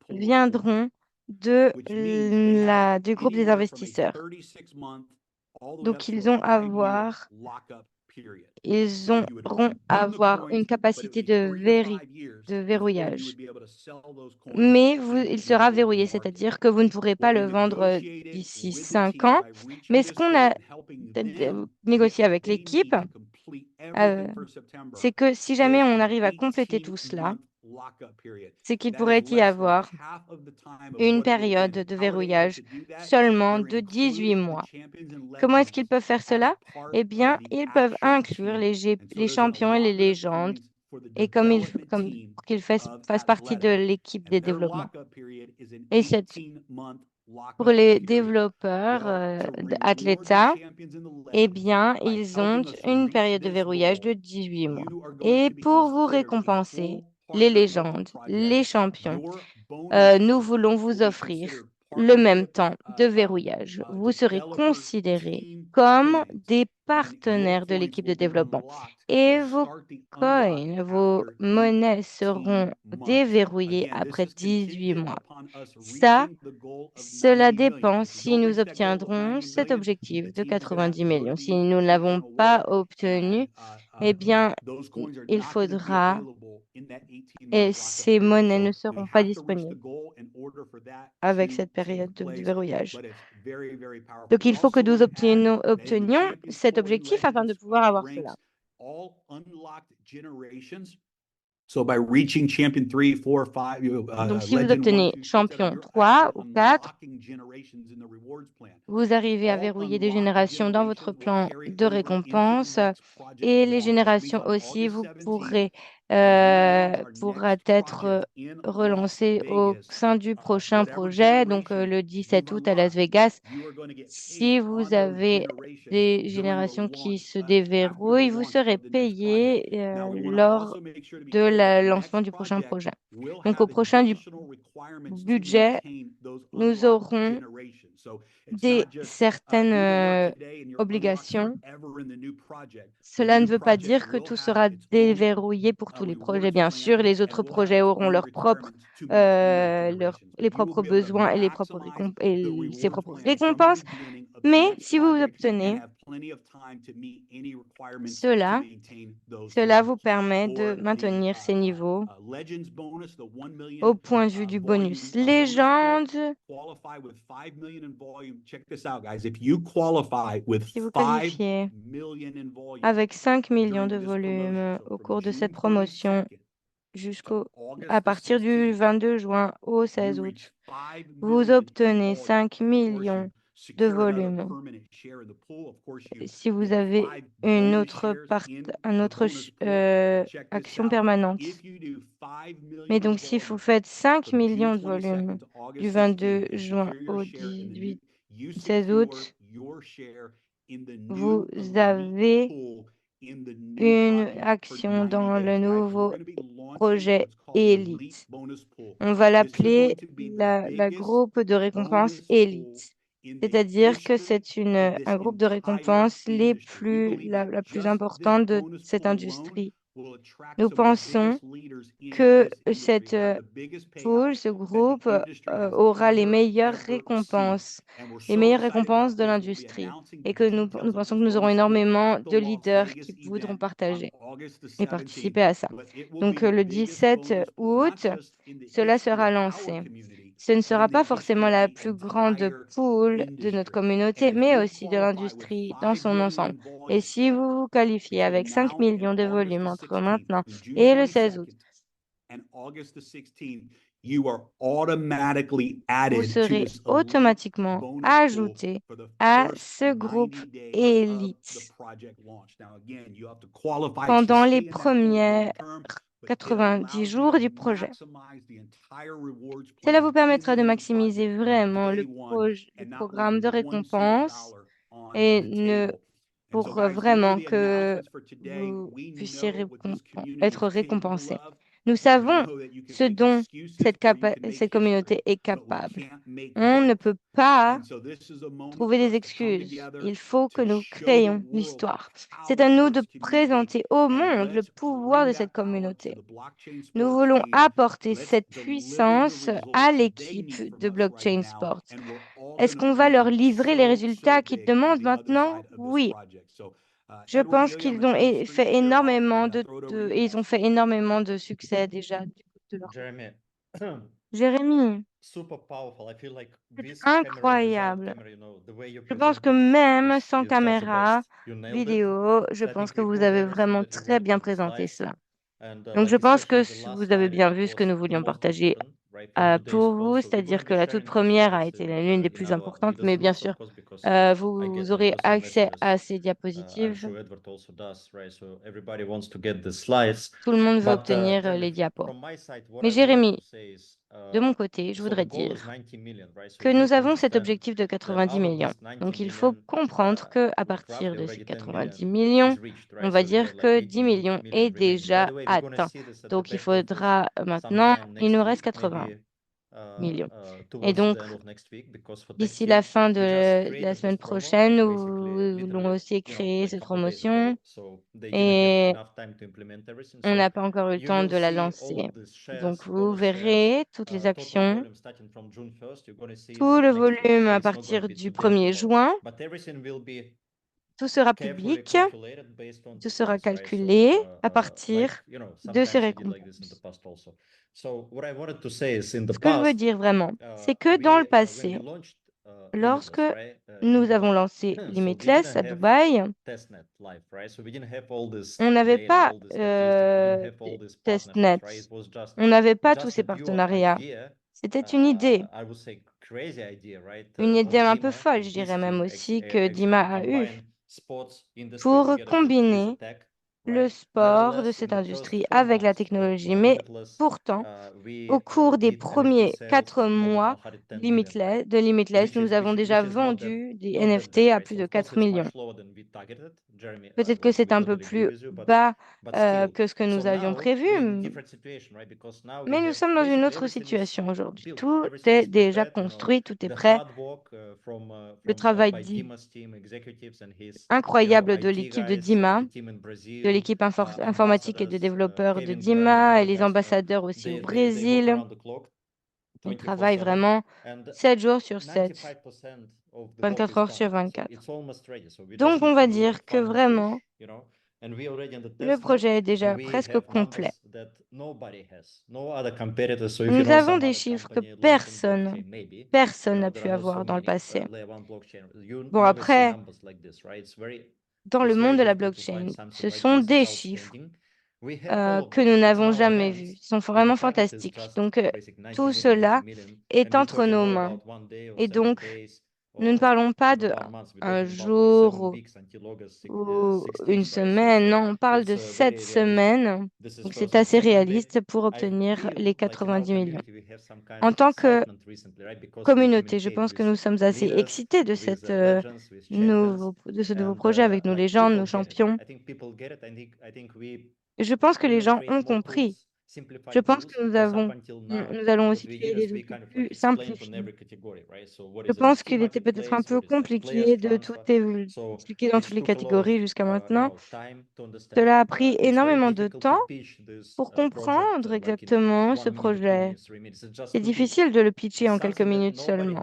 viendront du groupe des investisseurs. Donc, ils auront une capacité de verrouillage. Mais il sera verrouillé, c'est-à-dire que vous ne pourrez pas le vendre d'ici 5 ans. Mais ce qu'on a négocié avec l'équipe, c'est que si jamais on arrive à compléter tout cela, c'est qu'il pourrait y avoir une période de verrouillage seulement de 18 mois. Comment est-ce qu'ils peuvent faire cela? Eh bien, ils peuvent inclure les champions et les légendes et pour qu'ils fassent partie de l'équipe des développements. Et pour les développeurs d'Atleta, eh bien, ils ont une période de verrouillage de 18 mois. Et pour vous récompenser, les légendes, les champions, nous voulons vous offrir le même temps de verrouillage. Vous serez considérés comme des partenaires de l'équipe de développement et vos coins, vos monnaies seront déverrouillées après 18 mois. Cela dépend si nous obtiendrons cet objectif de 90 millions. Si nous ne l'avons pas obtenu, eh bien, il faudra, et ces monnaies ne seront pas disponibles avec cette période de verrouillage. Donc, il faut que nous obtenions cet objectif afin de pouvoir avoir cela. Donc, si vous obtenez champion 3 ou 4, vous arrivez à verrouiller des générations dans votre plan de récompense et les générations aussi, vous pourrez pourra être relancé au sein du prochain projet, donc le 17 août à Las Vegas. Si vous avez des générations qui se déverrouillent, vous serez payé lors de le lancement du prochain projet. Donc, au prochain du budget, nous aurons certaines obligations. Cela ne veut pas dire que tout sera déverrouillé pour tous les projets. Bien sûr, les autres projets auront les propres besoins et ses propres récompenses. Mais si vous obtenez cela vous permet de maintenir ces niveaux au point de vue du bonus légende. Si vous qualifiez avec 5 millions de volume au cours de cette promotion à partir du 22 juin au 16 août, vous obtenez 5 millions de volume. Si vous avez un autre action permanente. Mais donc, si vous faites 5 millions de volume du 22 juin au 16 août, vous avez une action dans le nouveau projet Elite. On va l'appeler la groupe de récompense Elite. C'est-à-dire que c'est un groupe de récompenses la plus importante de cette industrie. Nous pensons que ce groupe aura les meilleures récompenses de l'industrie et que nous pensons que nous aurons énormément de leaders qui voudront partager et participer à ça. Donc, le 17 août, cela sera lancé. Ce ne sera pas forcément la plus grande pool de notre communauté, mais aussi de l'industrie dans son ensemble. Et si vous vous qualifiez avec 5 millions de volume entre maintenant et le 16 août, vous serez automatiquement ajouté à ce groupe élite pendant les premiers 90 jours du projet. Cela vous permettra de maximiser vraiment le programme de récompense et pour vraiment que vous puissiez être récompensé. Nous savons ce dont cette communauté est capable. On ne peut pas trouver des excuses. Il faut que nous créions l'histoire. C'est à nous de présenter au monde le pouvoir de cette communauté. Nous voulons apporter cette puissance à l'équipe de Blockchain Sport. Est-ce qu'on va leur livrer les résultats qu'ils demandent maintenant? Oui. Je pense qu'ils ont fait énormément ils ont fait énormément de succès déjà de leur Jeremy, Jérémy, super powerful. I feel like c'est with camera, incroyable. without camera, the way you Je pense present que this même sans is just the caméra best. You nailed it. vidéo, je So I pense think que we vous proved avez everything vraiment that we très wanted bien on the présenté slides. cela. And Donc, je pense que especially the last vous avez slide bien vu ce que was nous the voulions most partager important, right, from today's pour call. vous, So we're c'est-à-dire gonna que be la toute sharing the première a slides été l'une des in plus our importantes, leaders mais bien groups, sûr, of course, because I vous get aurez personal accès à messages. ces I'm diapositives. sure Edward also does, right? So everybody wants to get the slides. Tout le monde veut But obtenir Jeremy, les diapos. from my side, what Mais I wanted Jérémy, to say is, de mon côté, je so voudrais the goal is dire 90 million, right? So que you nous need to avons cet understand objectif de that 90 out of millions. this 90 Donc, il faut million, comprendre qu'à like partir roughly de ces already 10 90 million millions, is reached, on right? va So we dire have like que 80 10 millions million est remaining. By déjà the way, we're gonna atteint. see this at the Donc, il back office faudra maintenant, sometime il next nous reste week, 80. maybe millions. Et donc, d'ici la fin de la semaine prochaine, nous voulons aussi créer cette promotion et on n'a pas encore eu le temps de la lancer. Donc, vous verrez toutes les actions, tout le volume à partir du 1er juin. Tout sera public, tout sera calculé à partir de ces récompenses. Ce que je veux dire vraiment, c'est que dans le passé, lorsque nous avons lancé Limitless à Dubaï, on n'avait pas des testnets, on n'avait pas tous ces partenariats. C'était une idée un peu folle, je dirais même aussi, que Dima a eue pour combiner le sport de cette industrie avec la technologie. Mais pourtant, au cours des premiers 4 mois de Limitless, nous avons déjà vendu des NFT à plus de 4 millions. Peut-être que c'est un peu plus bas que ce que nous avions prévu, mais nous sommes dans une autre situation aujourd'hui. Tout est déjà construit, tout est prêt. Le travail incroyable de l'équipe de Dima, de l'équipe informatique et de développeurs de Dima et les ambassadeurs aussi au Brésil. Ils travaillent vraiment 7 jours sur 7, 24 heures sur 24. Donc, on va dire que vraiment, le projet est déjà presque complet. Nous avons des chiffres que personne n'a pu avoir dans le passé. Bon, après, dans le monde de la blockchain, ce sont des chiffres que nous n'avons jamais vus. Ils sont vraiment fantastiques. Donc, tout cela est entre nos mains. Et donc, nous ne parlons pas de un jour ou une semaine, non, on parle de 7 semaines. Donc, c'est assez réaliste pour obtenir les 90 millions. En tant que communauté, je pense que nous sommes assez excités de ce nouveau projet avec nos légendes, nos champions. Je pense que les gens ont compris. Je pense que nous allons aussi créer des outils plus simplifiés. Je pense qu'il était peut-être un peu compliqué de tout expliquer dans toutes les catégories jusqu'à maintenant. Cela a pris énormément de temps pour comprendre exactement ce projet. C'est difficile de le pitcher en quelques minutes seulement.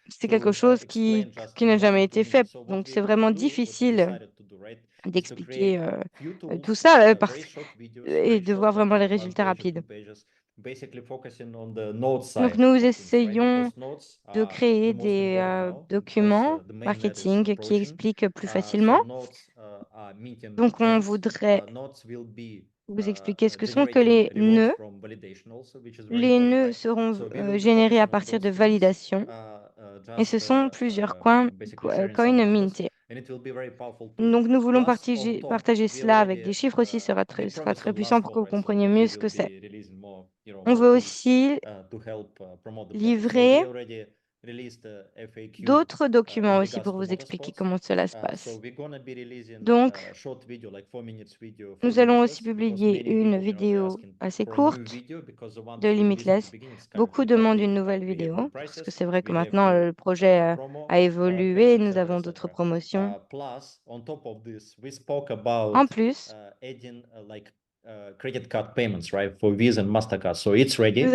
C'est quelque chose qui n'a jamais été fait. Donc, c'est vraiment difficile d'expliquer tout ça et de voir vraiment les résultats rapides. Donc, nous essayons de créer des documents marketing qui expliquent plus facilement. Donc, on voudrait vous expliquer ce que sont que les nœuds. Les nœuds seront générés à partir de validation et ce sont plusieurs coins mintés. Donc, nous voulons partager cela avec des chiffres aussi, sera très puissant pour que vous compreniez mieux ce que c'est. On veut aussi livrer d'autres documents aussi pour vous expliquer comment cela se passe. Donc, nous allons aussi publier une vidéo assez courte de Limitless. Beaucoup demandent une nouvelle vidéo parce que c'est vrai que maintenant le projet a évolué et nous avons d'autres promotions. En plus, nous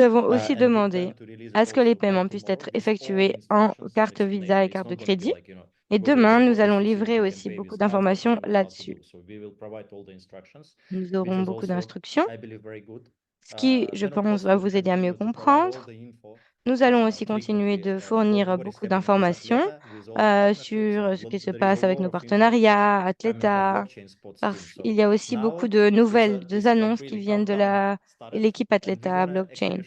avons aussi demandé à ce que les paiements puissent être effectués en carte Visa et carte de crédit. Et demain, nous allons livrer aussi beaucoup d'informations là-dessus. Nous aurons beaucoup d'instructions, ce qui, je pense, va vous aider à mieux comprendre. Nous allons aussi continuer de fournir beaucoup d'informations sur ce qui se passe avec nos partenariats, Athleta. Il y a aussi beaucoup de nouvelles, annonces qui viennent de l'équipe Athleta Blockchain.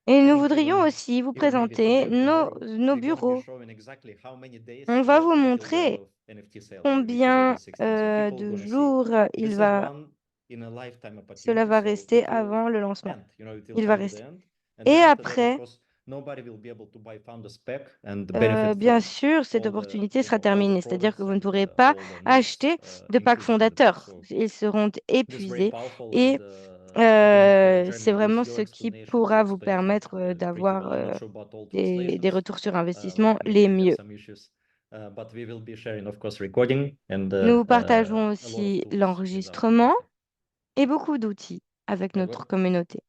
Et nous voudrions aussi vous présenter nos bureaux. On va vous montrer combien de jours cela va rester avant le lancement. Il va rester. Et après, bien sûr, cette opportunité sera terminée, c'est-à-dire que vous ne pourrez pas acheter de pack fondateur. Ils seront épuisés et c'est vraiment ce qui pourra vous permettre d'avoir des retours sur investissement les mieux. Nous partageons aussi l'enregistrement et beaucoup d'outils avec notre communauté.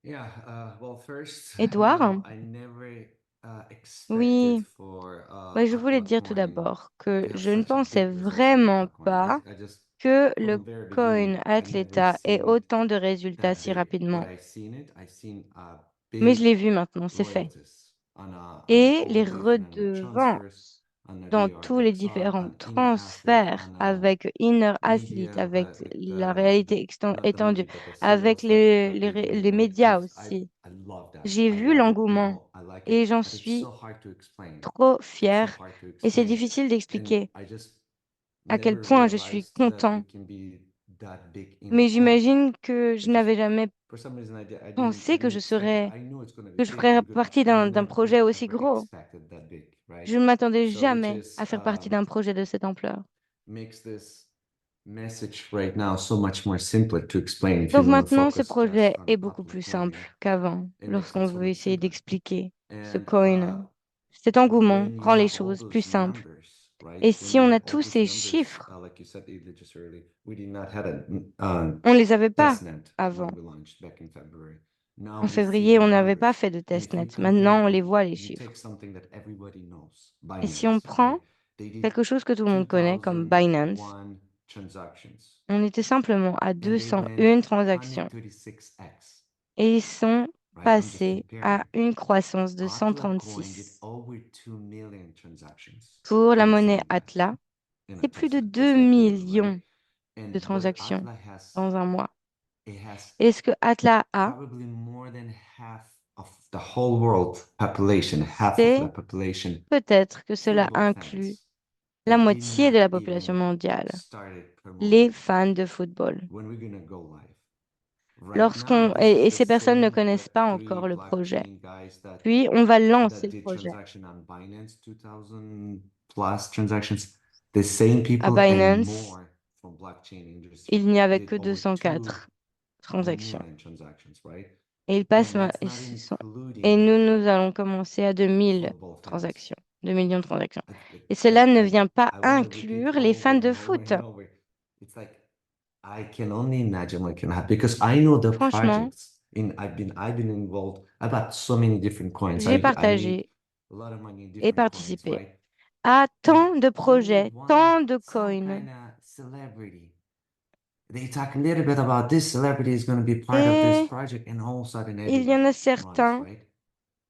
Yeah, well, first, Édouard, I never expected oui, for je voulais dire tout Atlacoin d'abord que to have je ne such a pensais big results in vraiment Atlacoin. pas I just que le from very coin beginning, I never Athleta ait seen it autant de résultats that si big. But rapidement. I seen a Mais je big l'ai vu maintenant, c'est fait. loyalties on Et les all different transfers, redevances on the dans tous les VRXR, différents on inner athlete, transferts on avec Inner Athlete, media, avec with la réalité not the étendue, media, but the avec serials that they do, les right? médias aussi. I love that. J'ai I vu love it. l'engouement I like et it, j'en but it's so suis hard to explain. trop It's so fière hard to et c'est explain. difficile And d'expliquer I just à quel never point je suis realized that content. it can be that big in Mais coin. j'imagine que je It just, n'avais jamais for some reason, pensé I que didn't expect it. I knew it's going to be que je big ferais and good, but partie I d'un projet aussi never gros. expected that big, right? Je ne m'attendais So, which jamais is à faire partie d'un projet de cette ampleur. makes this message right now so much more simpler to explain if you Donc want to maintenant, ce focus just projet on est beaucoup plus Atlacoin. simple qu'avant, It makes lorsqu'on it so veut much essayer simpler. d'expliquer ce And coin. Cet engouement when you rend les have all choses plus those simples. numbers, right? Et When si you on get a all tous those ces numbers, chiffres, like you said Idli, just early, we did not have on ne les avait pas testnet avant. when we launched back in February. Now En we see février, the on n'avait pas numbers. fait de And if you testnet. compare, Maintenant, on les voit, les if you chiffres. take something that everybody knows, Et si on Binance, prend right? They did quelque chose que tout le monde connaît, comme Binance, 2001 transactions. on était simplement à And they went 201 transactions. 136x. Et ils sont Right? I'm just passés comparing. à une croissance de Atlacoin did 136. over 2 million transactions Pour la in the monnaie same time Atlas, in a c'est plus de testnet, 2 just like they do, right? millions And de what transactions Atla has, dans un mois. it has Et ce que Atlas a, probably more than half of the whole world population, half of c'est the population peut-être que cela football inclut fans la that did moitié de not la population even mondiale, started les promoting fans de football. when we're gonna go live. Right now, this is Et the ces personnes ne same connaissent pas Web3 encore le projet. blockchain guys Puis, on va lancer that le did projet. transaction on Binance, 2000 plus transactions. The same À people and Binance, more from blockchain industry il n'y avait did que over 204 2 transactions. million transactions, right? Et ils And passent, that's et not et including nous allons commencer à 2000 football fans. transactions, 2 millions de transactions. I- Et cela ne I vient pas I want to repeat inclure les fans over de and over foot. and over. It's like I can only imagine what can happen because I know the Franchement, projects. I've been involved. I bought so many different coins. j'ai I made partagé a lot of money in et different coins, participé right? à tant And de only projets, one, tant de some coins. kind of celebrity. They talk a little bit about this celebrity is going to be part of this Et project, and all of a sudden il y en everybody a runs, certains right?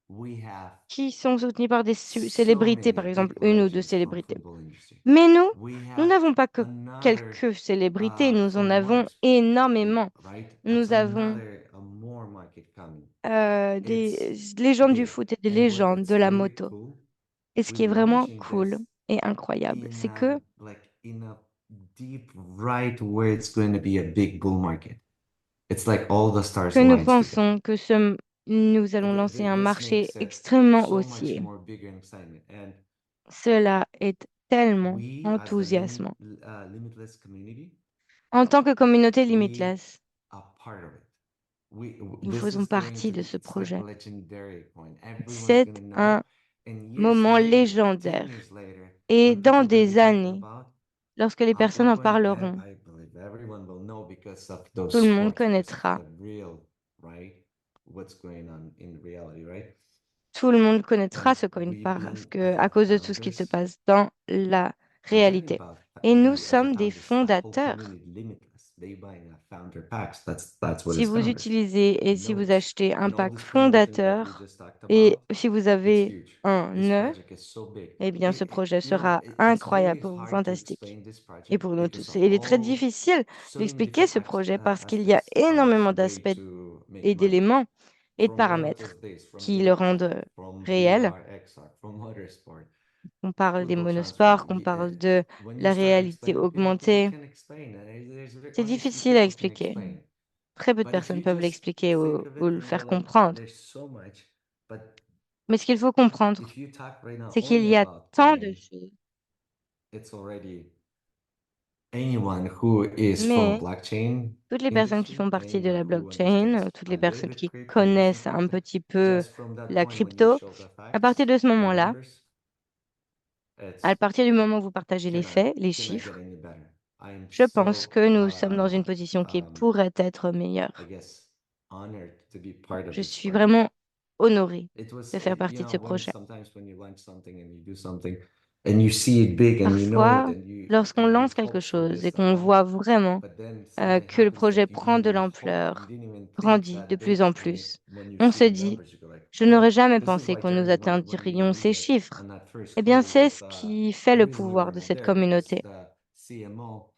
We have qui sont soutenus par des so célébrités, many par exemple, big une ou deux legends from célébrités. football industry. Mais We nous have n'avons pas que another quelques célébrités, nous en from avons motorsport, énormément. right? That's Nous avons another more market coming. des It's légendes du big. foot et des And what légendes it's de la really moto. cool, Et ce qui est we're vraiment launching cool this et incroyable, c'est que in a deep right where it's going to be a big bull market. It's like all the stars nous align together. pensons que nous allons lancer un This marché makes it extrêmement so much haussier. more bigger and exciting. And Cela est tellement we, as the enthousiasmant. limitless community, En tant que communauté we Limitless, are part of it. nous This faisons is going partie to de be, ce it's like a projet. legendary coin. Everyone's C'est going to know. un And moment later, 10 légendaire. years later, Et when dans people gonna be des talking années, about lorsque les personnes en Atlacoin, parleront, I believe everyone will know because of tout those le monde sports, because of connaîtra. the real, right? What's going on in reality, right? Tout le monde connaîtra And ce coin we've parce been que, à cause de tout ce qui se founders. passe dans la I'm talking réalité. about Et nous we as the sommes des founders, the whole fondateurs. community limitless. They buying a founder packs. That's what Si is vous founders. utilisez et si vous Notes achetez un and all pack these promotions that we fondateur just talked et about. si vous It's avez huge. un This nœud, project is so big. eh bien ce projet You know, sera it's very incroyable pour vous, hard to fantastique. explain this Et project pour nous because tous. of Et il est très all difficile so many d'expliquer different ce projet parce qu'il y a aspects énormément of way d'aspects to make et money. d'éléments et de From one paramètres plus this, from qui le inner rendent athlete, from réel. VRXR, from motorsport, On parle des football monosports, transfers. qu'on parle de When you la start réalité explaining, people augmentée. can explain. There's C'est only few difficile à people can expliquer. explain. Très peu de But if personnes you peuvent just l'expliquer think of ou it le and go faire like, comprendre. there's so much. But Mais ce qu'il faut comprendre, if you talk right now c'est qu'il only y a about tant de coin, choses. it's already anyone who is from Mais blockchain toutes les personnes qui industry, font partie de la anyone who blockchain, understands toutes a les little personnes bit qui crypto or connaissent un something, petit peu just from that la point when you crypto, show the à partir facts, de ce the moment-là, numbers, à it's partir du moment où vous partagez les faits, les cannot get chiffres, any better. I am je pense so que nous sommes dans une position qui pourrait être I meilleure. guess honored to be part of Je this suis project. vraiment honorée It was, de faire you partie de know, ce when projet. sometimes when you launch something and you do something and you see it big and you know it Parfois, and you lorsqu'on lance quelque hope for chose et this qu'on amount, voit vraiment but then something que le happens that projet you prend didn't de even hope, you l'ampleur, didn't even think grandit de that plus big, en and it, plus, when you on see se the dit, numbers, you go like, je oh, n'aurais jamais this is pensé why qu'on nous Jeremy, when atteindrions we ces met chiffres. on that first Eh bien, call c'est with ce qui fait the le reason we pouvoir were de not cette there because communauté. the CMO,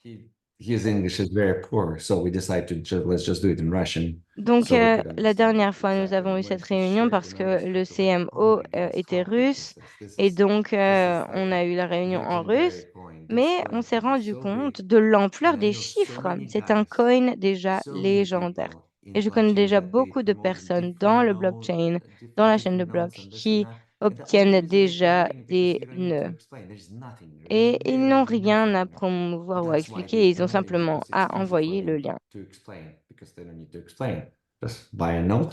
his English is very poor, so we decided to let's just do it in Russian Donc, so we could la understand dernière fois, nous exactly. avons And eu when cette he réunion shared the parce que numbers, le Crypto was like, oh CMO my goodness, était how big russe this is. This et is donc this is like on a eu la réunion en russe, coin. This mais on coin s'est could be rendu so compte big. de l'ampleur And I des know so chiffres. many C'est un guys, coin déjà so many légendaire. people Et in je connais blockchain déjà that they beaucoup de promoted personnes dans different le node, blockchain, dans la chaîne de different nodes blocs, and this and qui that. And the only obtiennent reason that you're déjà waiting because des you don't need to nœuds. explain. There's nothing. There is Et ils n'ont literally rien à nothing. promouvoir ou à That's why expliquer, they ils ont promote it simplement because it's à easy for envoyer le them lien. to explain because they don't need to explain. Just buy a node,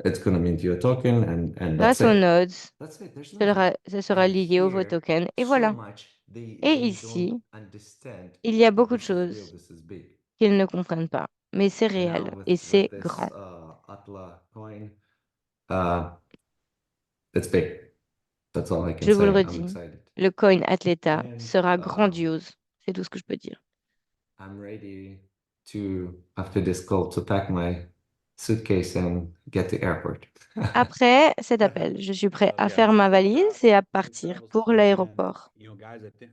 it's gonna mint you a token and that's Grâce aux it. nodes, That's it. There's nothing. ça sera And lié au vote here, token, et so voilà. much Et they don't ici, understand il y a that beaucoup de this is real, choses this is big. qu'ils ne comprennent pas, mais c'est And now réel et with c'est this grand. Atla coin, it's big. That's all I can Je vous le say. I'm redis, excited. le coin Atleta And sera grandiose. C'est tout ce que je peux dire. I'm ready to, after this call, to pack my suitcase and get to airport. Après cet appel, je suis prêt à faire ma valise et à partir pour l'aéroport. Guys, I think,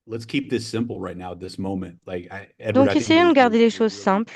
let's keep this simple right now, this moment. Like, Edward, Donc, I think essayons de garder les you're choses really simples.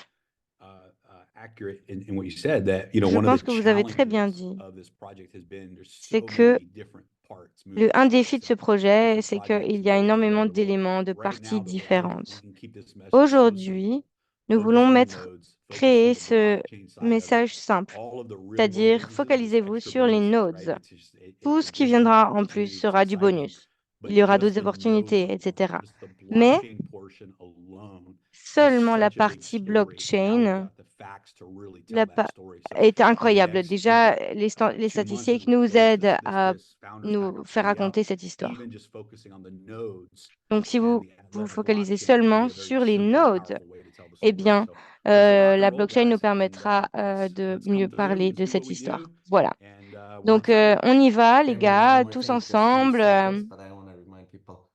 accurate in what you said, that, Je one of pense the que vous avez très bien challenges dit. of this project has been there's C'est so que many different parts moving un parts défi de ce and projet, different c'est projects qu'il y a moving énormément together. But d'éléments, de right parties now, the goal is we différentes. can keep this message so simple. Aujourd'hui, nous Focus voulons on the nodes, focus on créer the ce blockchain side of it, message simple, all of the real world c'est-à-dire bonuses, this focalisez-vous extra sur les bonuses, nodes. right? It's just, Tout it's ce qui additional viendra en plus opportunities, it's sera du exciting, bonus. but Il y aura just d'autres the nodes opportunités, alone, etc. just the Mais blockchain portion alone is seulement la such a big partie story. And now we've blockchain got the facts to really la tell that pa- story. So est in the incroyable. next, Déjà, les 2 months, as statistiques we nous close aident à this founders nous package faire coming out, raconter cette histoire. even just focusing on the nodes Donc, si and vous the vous Atlanta focalisez blockchain can be seulement a very sur les simple and nodes, powerful way to tell the eh story. bien, So let's rock and la roll, blockchain nous guys, and permettra de let's mieux come through. parler Let's de do what cette we histoire. do, Voilà. and we're Donc, excited. on y va, les And gars, one more tous thing, just you ensemble. said this, but I want to remind people.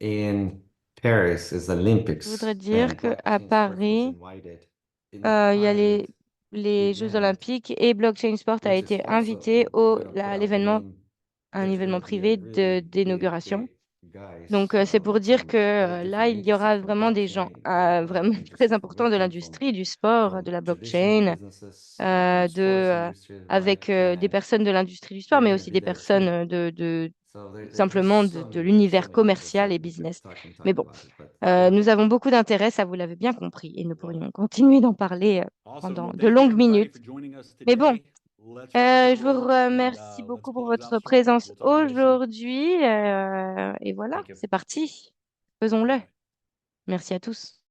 In Paris is Je Olympics voudrais dire and qu'à Blockchain Sport was Paris, invited in il y a private les Jeux event, Olympiques et Blockchain Sport a which is été also, invité we don't care à about the l'événement, name, un there's événement gonna be a privé really d'inauguration. big guys Donc, c'est pour dire from que all là, different il y industries, aura from vraiment des gens blockchain, from très industry, from importants de Web3, l'industrie, du sport, de la traditional blockchain, businesses, from sports industry, right? avec des personnes de l'industrie du sport, they're mais gonna aussi be des there too. personnes So there's simplement so de many, there's so l'univers many people, so commercial et we could business. talk and Mais talk bon, about it, but yeah. nous avons beaucoup d'intérêt, ça vous l'avez bien compris, et nous pourrions continuer d'en parler Awesome. pendant Well, de thank you, longues everybody, minutes. for joining us Mais bon, today. Let's rock and je vous roll, and remercie let's beaucoup pour close out votre strong. présence We'll talk to you guys soon. aujourd'hui. Et voilà, Thank you. c'est parti. Faisons-le. Bye-bye. Merci à tous.